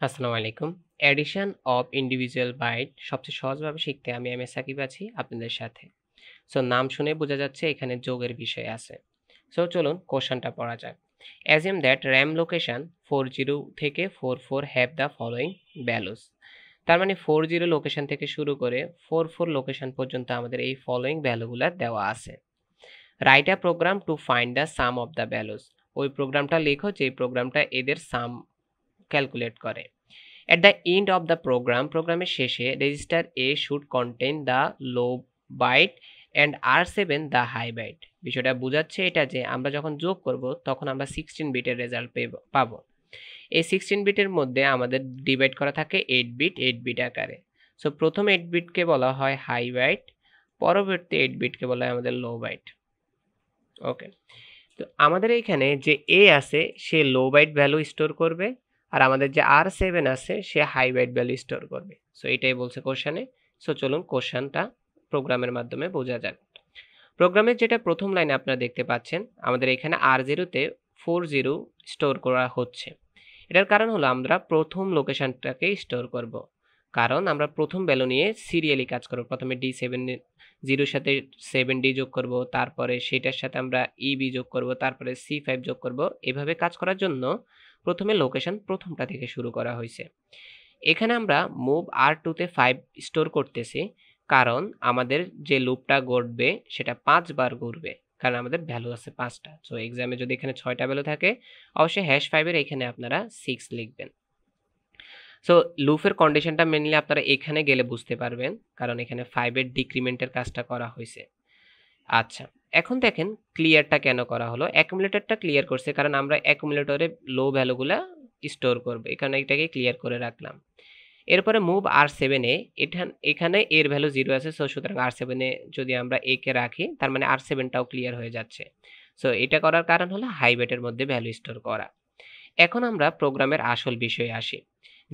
আসসালামু আলাইকুম। Addition of individual byte সবচেয়ে সহজভাবে শিখতে আমি এম এস সাকিব আছি আপনাদের সাথে। সো নাম শুনে বোঝা যাচ্ছে এখানে যোগের বিষয় আছে। সো চলুন কোশ্চেনটা পড়া যাক। অ্যাজিউম দ্যাট RAM লোকেশন 40 থেকে 44 হ্যাভ দ্য ফলোইং ভ্যালুস। তার মানে 40 লোকেশন থেকে শুরু করে 44 লোকেশন পর্যন্ত আমাদের এই ফলোইং ভ্যালুগুলা দেওয়া আছে। Write a program to find the sum of the values. ওই প্রোগ্রামটা লেখো যে প্রোগ্রামটা এদের সাম ক্যালকুলেট করে। At the end of the program, প্রোগ্রামের শেষে register A should contain the low byte and R7 the high byte। বিষয়টা বোঝাচ্ছে এটা যে আমরা যখন যোগ করব তখন আমরা 16 বিটের রেজাল্ট পাবো। এই 16 বিটের মধ্যে আমাদের ডিভাইড করা থাকে 8 বিট আকারে। সো প্রথম 8 বিটকে বলা হয় হাই বাইট, পরবর্তী 8 বিটকে বলা হয় আমাদের লো বাইট। ওকে, তো আমাদের এখানে যে এ আছে সে লো বাইট ভ্যালু স্টোর করবে, আর আমাদের যে R7 আছে সে হাই বাইট ভ্যালু স্টোর করবে। সো এটাই বলছে কোশ্চেনে। সো চলুন কোশ্চেনটা প্রোগ্রামের মাধ্যমে বোঝা যাক। প্রোগ্রামের যেটা প্রথম লাইনে আপনারা দেখতে পাচ্ছেন আমাদের এখানে R0-তে 40 স্টোর করা হচ্ছে। এটার কারণ হলো আমরা প্রথম লোকেশনটাকে স্টোর করব, কারণ আমরা প্রথম ভ্যালু নিয়ে সিরিয়ালি কাজ করব। প্রথমে D7 0-এর সাথে 7D যোগ করব, তারপরে সেটার সাথে আমরা EB যোগ করব, তারপরে C5 যোগ করব। এভাবে কাজ করার জন্য প্রথমে লোকেশন প্রথমটা থেকে শুরু করা হয়েছে। এখানে আমরা মুভ R2-তে 5 স্টোর করতেছি, কারণ আমাদের যে লুপটা ঘটবে সেটা 5 বার ঘুরবে, কারণ আমাদের ভ্যালু আছে 5টা। সো এক্সামে যদি এখানে 6টা ভ্যালু থাকে অবশ্যই #5 এর এখানে আপনারা 6 লিখবেন। সো লুপের কন্ডিশনটা মেনলি আপনারা এখানে গেলে বুঝতে পারবেন, কারণ এখানে 5 এর ডিক্রিমেন্টের কাজটা করা হয়েছে। আচ্ছা, এখন দেখেন ক্লিয়ারটা কেন করা হলো। অ্যাকুমুলেটরটা ক্লিয়ার করছে কারণ আমরা অ্যাকুমুলেটরে লো ভ্যালুগুলা স্টোর করব, এখানে এটাকে ক্লিয়ার করে রাখলাম। এরপরে মুভ R7 এ এখানে এর ভ্যালু 0 আছে। সো সুতরাং R7 এ যদি আমরা a কে রাখি তার মানে R7টাও ক্লিয়ার হয়ে যাচ্ছে। সো এটা করার কারণ হলো হাই বাইটের মধ্যে ভ্যালু স্টোর করা। এখন আমরা প্রোগ্রামের আসল বিষয়ে আসি,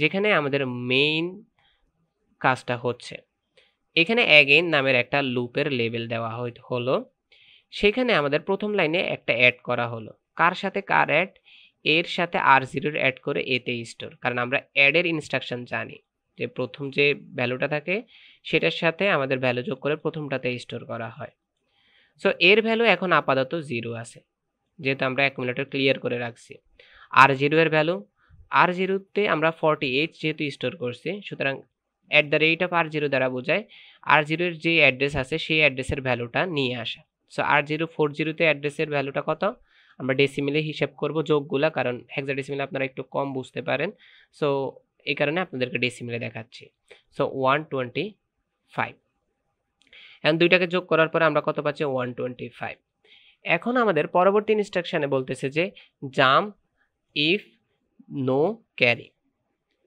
যেখানে আমাদের মেইন কাজটা হচ্ছে। এখানে অ্যাগেইন নামের একটা লুপের লেবেল দেওয়া হলো। সেখানে আমাদের প্রথম লাইনে একটা অ্যাড করা হলো। কার সাথে কার অ্যাড? এর সাথে R0 অ্যাড করে এতে স্টোর, কারণ আমরা অ্যাডের ইনস্ট্রাকশন জানি যে প্রথম যে ভ্যালুটা থাকে সেটার সাথে আমাদের ভ্যালু যোগ করে প্রথমটাতে স্টোর করা হয়। সো এর ভ্যালু এখন আপাতত 0 আছে, যেহেতু আমরা অ্যাকুমুলেটর ক্লিয়ার করে রাখছি। R0 এর ভ্যালু, R0-তে আমরা 48 যেহেতু স্টোর করছি, সুতরাং @R0 দ্বারা বোঝায় R0 এর যে অ্যাড্রেস আছে সেই অ্যাড্রেসের ভ্যালুটা নিয়ে আসা। সো R0 40-তে অ্যাড্রেসের ভ্যালুটা কত? আমরা ডেসিমেলে হিসাব করব যোগগুলা, কারণ হেক্সাডেসিমেলে আপনারা একটু কম বুঝতে পারেন। সো এই কারণে আপনাদেরকে ডেসিমেলে দেখাচ্ছি। সো 125। এখন দুইটাকে যোগ করার পরে আমরা কত পাচ্ছি? 125। এখন আমাদের পরবর্তী ইনস্ট্রাকশনে বলতেছে যে জাম্প ইফ নো ক্যারি।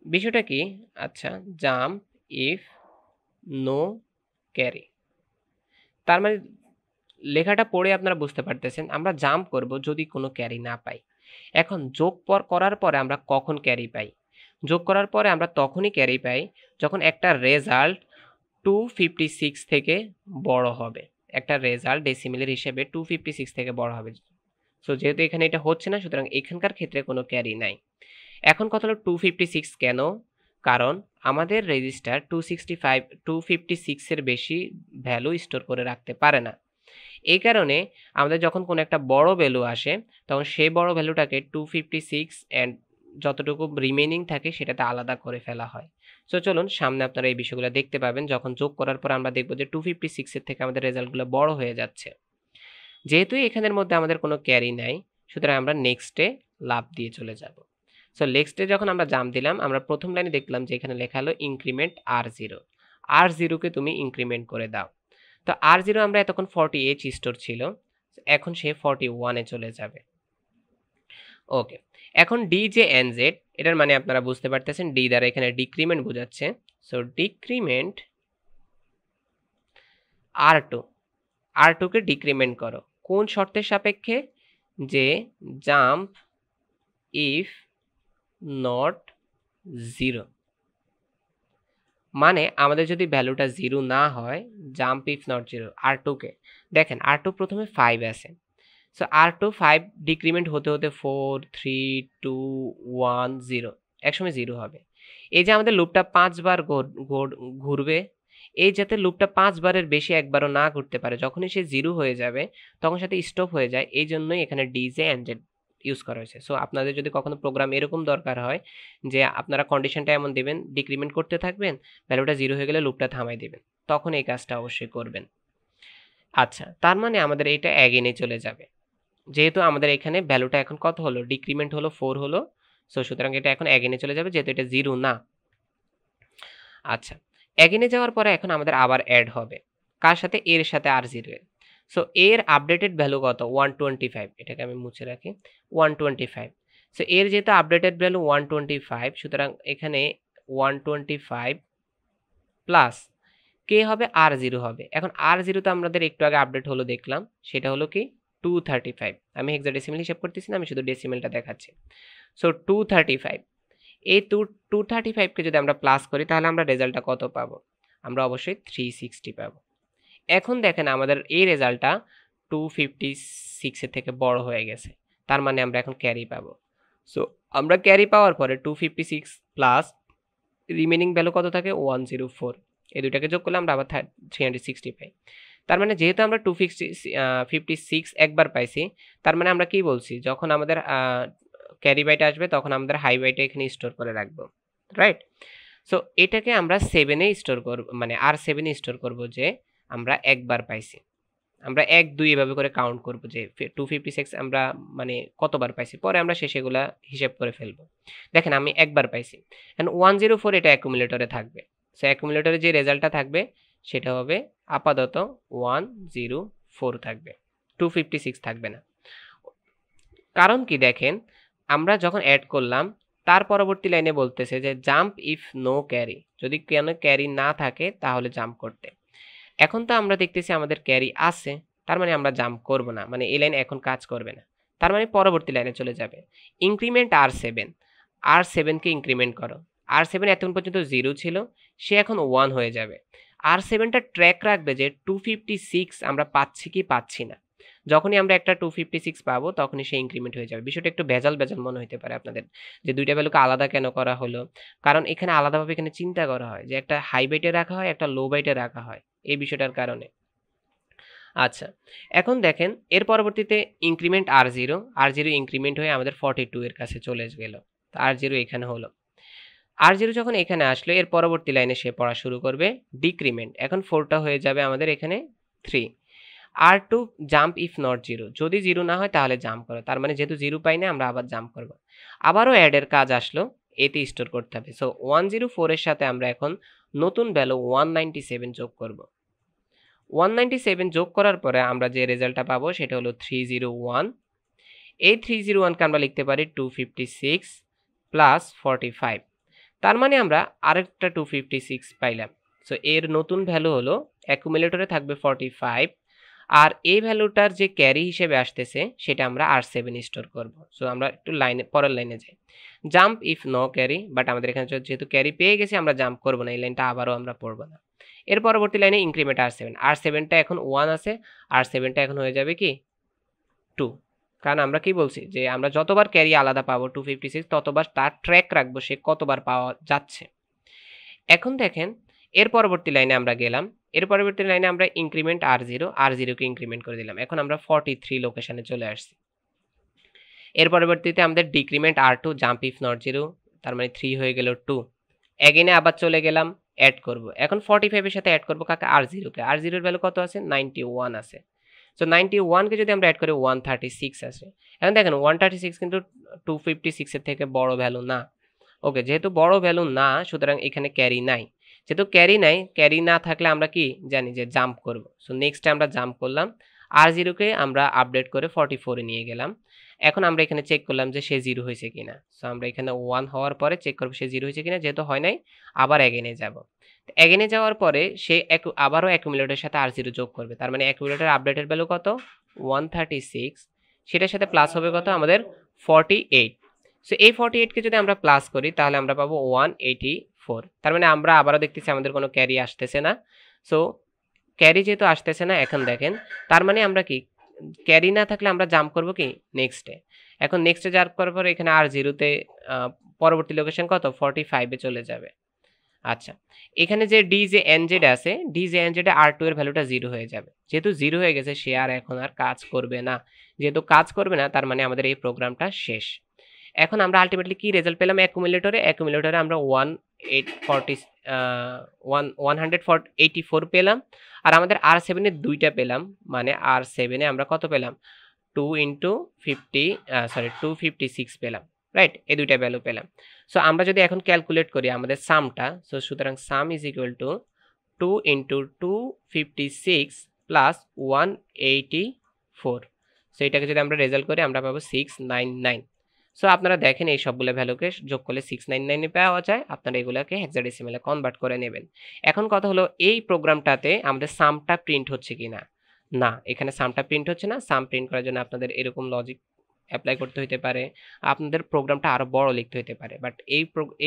বিষয়টা কি? আচ্ছা, জাম্প ইফ নো ক্যারি, তার মানে লেখাটা পড়ে আপনারা বুঝতে পারতেছেন আমরা জাম্প করব যদি কোনো ক্যারি না পাই। এখন যোগ করার পরে আমরা কখন ক্যারি পাই? যোগ করার পরে আমরা তখনই ক্যারি পাই যখন একটা রেজাল্ট 256 থেকে বড় হবে। একটা রেজাল্ট ডেসিমেলের হিসেবে 256 থেকে বড় হবে। সো যেহেতু এখানে এটা হচ্ছে না, সুতরাং এখানকার ক্ষেত্রে কোনো ক্যারি নাই। এখন কথা হলো 256 কেন? কারণ আমাদের রেজিস্টার 256 এর বেশি ভ্যালু স্টোর করে রাখতে পারে না। এই কারণে আমাদের যখন কোনো একটা বড় ভ্যালু আসে তখন সেই বড় ভ্যালুটাকে 256 অ্যান্ড যতটুকু রিমেইনিং থাকে সেটাতে আলাদা করে ফেলা হয়। সো চলুন সামনে আপনারা এই বিষয়গুলো দেখতে পাবেন, যখন যোগ করার পর আমরা দেখব যে 256 এর থেকে আমাদের রেজাল্টগুলো বড় হয়ে যাচ্ছে। যেহেতু এখানের মধ্যে আমাদের কোনো ক্যারি নাই, সুতরাং আমরা নেক্সটে লাফ দিয়ে চলে যাব। সো নেক্সটে যখন আমরা জাম্প দিলাম আমরা প্রথম লাইনে দেখলাম যে এখানে লেখা হলো ইনক্রিমেন্ট R0। R0-কে তুমি ইনক্রিমেন্ট করে দাও। তো R0 আমরা এতক্ষণ 48 স্টোর ছিল, এখন সে 41-এ চলে যাবে। ওকে, এখন ডি যে NZ, এটার মানে আপনারা বুঝতে পারতেছেন ডি দ্বারা এখানে ডিক্রিমেন্ট বোঝাচ্ছে। সো ডিক্রিমেন্ট R2কে ডিক্রিমেন্ট করো। কোন শর্তের সাপেক্ষে? যে জাম্প ইফ নট 0, মানে আমাদের যদি ভ্যালুটা 0 না হয়, জাম্প ইফ নট 0 R2-কে দেখেন R2 প্রথমে 5 আছে। সো R2 5 ডিক্রিমেন্ট হতে হতে 4 3 2 1 0, একসময় 0 হবে। এই যে আমাদের লুপটা 5 বার ঘুরবে, এই যাতে লুপটা 5 বারের বেশি একবারও না ঘুরতে পারে, যখনই সে 0 হয়ে যাবে তখন সাথে স্টপ হয়ে যায়, এই জন্যই এখানে ডিজে এন্ড জেড ইউজ করা হয়েছে। সো আপনাদের যদি কখনো প্রোগ্রাম এরকম দরকার হয় যে আপনারা কন্ডিশনটা এমন দেবেন, ডিক্রিমেন্ট করতে থাকবেন, ভ্যালুটা 0 হয়ে গেলে লুপটা থামাই দিবেন, তখন এই কাজটা অবশ্যই করবেন। আচ্ছা, তার মানে আমাদের এটা অ্যাগেইনে চলে যাবে। যেহেতু আমাদের এখানে ভ্যালুটা এখন কত হলো, ডিক্রিমেন্ট হলো 4 হলো, সো সুতরাং এটা এখন অ্যাগেইনে চলে যাবে যেহেতু এটা 0 না। আচ্ছা, অ্যাগেইনে যাওয়ার পরে এখন আমাদের আবার অ্যাড হবে, কার সাথে, এর সাথে r0 এর। সো এর আপডেটেড ভ্যালু কত, 125, এটাকে আমি মুছে রাখি, 125। সো এর যেহেতু আপডেটেড ভ্যালু 125, সুতরাং এখানে 125 প্লাস কে হবে, r0 হবে। এখন r0 তো আমাদের একটু আগে আপডেট হলো দেখলাম, সেটা হলো কি 235। আমি হেক্সাডেসিমাল হিসাব করতেছি না, আমি শুধু ডেসিমালটা দেখাচ্ছি। সো 235, এই 235 কে যদি আমরা প্লাস করি তাহলে আমরা রেজাল্টটা কত পাবো, আমরা অবশ্যই 360 পাবো। এখন দেখেন আমাদের এই রেজাল্টটা 256 এর থেকে বড় হয়ে গেছে, তার মানে আমরা এখন ক্যারি পাবো। সো আমরা ক্যারি পাওয়ার পরে 256 প্লাস রিমেনিং ভ্যালু কত থাকে, 104, এই দুটাকে যোগ করলে আমরা আবার 360 পাই। তার মানে যেহেতু আমরা 256 একবার পাইছি, তার মানে আমরা কি বলছি, যখন আমাদের ক্যারি বাইট আসবে তখন আমাদের হাই বাইটে এখানে স্টোর করে রাখবো, রাইট? সো এটাকে আমরা 7-এ স্টোর করব, মানে r7 এ স্টোর করব যে আমরা একবার পাইছি। আমরা 1 2 এভাবে করে কাউন্ট করব যে 256 আমরা মানে কতবার পাইছি, পরে আমরা শেষে এগুলা হিসাব করে ফেলব। দেখেন আমি একবার পাইছি, এন্ড 104 এটা অ্যাকুমুলেটরে থাকবে। সো অ্যাকুমুলেটরে যে রেজাল্টটা থাকবে সেটা হবে আপাতত 104 থাকবে, 256 থাকবে না। কারণ কি দেখেন, আমরা যখন অ্যাড করলাম তার পরবর্তী লাইনে বলতেছে যে জাম্প ইফ নো ক্যারি, যদি কোনো ক্যারি না থাকে তাহলে জাম্প করতে। এখন তো আমরা দেখতেছি আমাদের ক্যারি আছে, তার মানে আমরা জাম্প করব না, মানে এই লাইন এখন কাজ করবে না, তার মানে পরবর্তী লাইনে চলে যাবে। ইনক্রিমেন্ট r7 কে ইনক্রিমেন্ট করো। r7 এতক্ষণ পর্যন্ত 0 ছিল, সে এখন 1 হয়ে যাবে। r7টা ট্র্যাক রাখবে যে 256 আমরা পাচ্ছি কি পাচ্ছি না। যখনই আমরা একটা 256 পাবো তখনই সে ইনক্রিমেন্ট হয়ে যাবে। বিষয়টা একটু ভেজাল মনে হতে পারে আপনাদের, যে দুইটা ভ্যালুকে আলাদা কেন করা হলো, কারণ এখানে আলাদাভাবে এখানে চিন্তা করা হয় যে একটা হাই বাইটে রাখা হয়, একটা লো বাইটে রাখা হয়, এই বিষয়টার কারণে। আচ্ছা, এখন দেখেন এর পরবর্তীতে ইনক্রিমেন্ট r0 ইনক্রিমেন্ট হয়ে আমাদের 42 এর কাছে চলে গেল, তো r0 এখানে হলো। r0 যখন এখানে আসলো এর পরবর্তী লাইনে সে পড়া শুরু করবে ডিক্রিমেন্ট, এখন 4টা হয়ে যাবে আমাদের এখানে 3। r2 জাম্প ইফ নট 0, যদি 0 না হয় তাহলে জাম্প করো, তার মানে যেহেতু 0 পাই না আমরা আবার জাম্প করব। আবারও অ্যাড এর কাজ আসলো, এতে স্টোর করতে হবে। সো 104 এর সাথে আমরা এখন নতুন ভ্যালু 197 যোগ করব। 197 যোগ করার পরে আমরা যে রেজাল্টটা পাবো সেটা হলো 301। এই 301 কে আমরা লিখতে পারি 256 প্লাস 45, তার মানে আমরা আরেকটা 256 পাইলাম। সো এর নতুন ভ্যালু হলো, অ্যাকুমুলেটরে থাকবে 45, আর এই ভ্যালুটার যে ক্যারি হিসেবে আসতেছে সেটা আমরা r7 স্টোর করব। সো আমরা একটু লাইনে পরের লাইনে যাই, jump if no carry, but আমাদের এখানে যেহেতু ক্যারি পেয়ে গেছি আমরা জাম্প করব না, এই লাইনটা আবারও আমরা পড়ব না। এর পরবর্তী লাইনে ইনক্রিমেন্ট r7টা এখন 1 আছে, r7টা এখন হয়ে যাবে কি 2, কারণ আমরা কি বলছি যে আমরা যতবার ক্যারি আলাদা পাবো 256 ততবার তার ট্র্যাক রাখবো সে কতবার পাওয়া যাচ্ছে। এখন দেখেন এর পরবর্তী লাইনে আমরা গেলাম, এর পরবর্তী লাইনে আমরা ইনক্রিমেন্ট r0 কে ইনক্রিমেন্ট করে দিলাম, এখন আমরা 43 লোকেশনে চলে আসছি। এর পরবর্তীতে আমাদের decrement r2 jump if not 0, তার মানে 3 হয়ে গেল 2। এগেইনে আবার চলে গেলাম অ্যাড করব, এখন 45 এর সাথে অ্যাড করব কাকে, r0 কে। r0 এর ভ্যালু কত আছে, 91 আছে। সো 91 কে যদি আমরা অ্যাড করি 136 আসে। এখন দেখেন 136 কিন্তু 256 এর থেকে বড় ভ্যালু না। ওকে, যেহেতু বড় ভ্যালু না সুতরাং এখানে ক্যারি নাই, যেহেতু ক্যারি নাই, ক্যারি না থাকলে আমরা কি জানি যে জাম্প করব। সো নেক্সট আমরা জাম্প করলাম, r0 কে আমরা আপডেট করে 44 এ নিয়ে গেলাম। এখন আমরা এখানে চেক করলাম যে সে 0 হয়েছে কিনা। সো আমরা এখানে 1 হওয়ার পরে চেক করব সে 0 হয়েছে কিনা, যেহেতু হয় নাই আবার এগেইনে যাব। এগেইনে যাওয়ার পরে সে আবারও অ্যাকুমুলেটরের সাথে r0 যোগ করবে, তার মানে অ্যাকুমুলেটর আপডেটের ভ্যালু কত, 136, সেটার সাথে প্লাস হবে কত আমাদের 48। সো এই 48 কে যদি আমরা প্লাস করি তাহলে আমরা পাবো 184, তার মানে আমরা আবারও দেখতেছি আমাদের কোনো ক্যারি আসতেছে না। সো ক্যারি যেহেতু আসতেছে না, এখন দেখেন তার মানে আমরা কি ক্যারি না থাকলে আমরা জাম্প করব কি নেক্সটে। এখন নেক্সটে যাওয়ার পর এখানে আর 0 তে পরবর্তী লোকেশন কত 45 এ চলে যাবে। আচ্ছা, এখানে যে DJNZ আছে, DJNZ এ R2 এর ভ্যালুটা 0 হয়ে যাবে। যেহেতু 0 হয়ে গেছে সে আর এখন আর কাজ করবে না। যেহেতু কাজ করবে না তার মানে আমাদের এই প্রোগ্রামটা শেষ। এখন আমরা আল্টিমেটলি কি রেজাল্ট পেলাম অ্যাকুমুলেটরে আমরা 184 পেলাম। আর আমাদের R7 এর 2টা পেলাম। মানে R7 এ আমরা কত পেলাম? 2 ইনটু 256 পেলাম। রাইট? এই 2টা ভ্যালু পেলাম। সো আমরা যদি এখন ক্যালকুলেট করি আমাদের সামটা, সো সুতরাং সাম is equal to 2 into 256 plus 184। So এটাকে যদি আমরা রেজাল্ট করি আমরা পাবো 699। সো আপনারা দেখেন এই সবগুলো ভ্যালুকে যোগ করলে 699 পাওয়া যায়। আপনারা এগুলোকে হেক্সাডেসিমালে কনভার্ট করে নেবেন। এখন কথা হলো এই প্রোগ্রামটাতে আমাদের সামটা প্রিন্ট হচ্ছে কিনা? না, এখানে সামটা প্রিন্ট হচ্ছে না। সাম প্রিন্ট করার জন্য আপনাদের এরকম লজিক অ্যাপ্লাই করতে হইতে পারে। আপনাদের প্রোগ্রামটা আরো বড় লিখতে হইতে পারে। বাট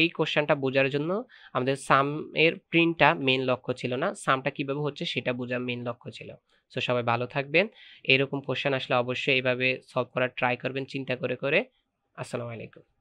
এই কোশ্চেনটা বোঝার জন্য আমাদের সাম এর প্রিন্টটা মেইন লক্ষ্য ছিল না। সামটা কিভাবে হচ্ছে সেটা বোঝা মেইন লক্ষ্য ছিল। সো সবাই ভালো থাকবেন। এরকম কোশ্চেন আসলে অবশ্যই এভাবে সলভ করার ট্রাই করবেন চিন্তা করে। আসসালামু আলাইকুম।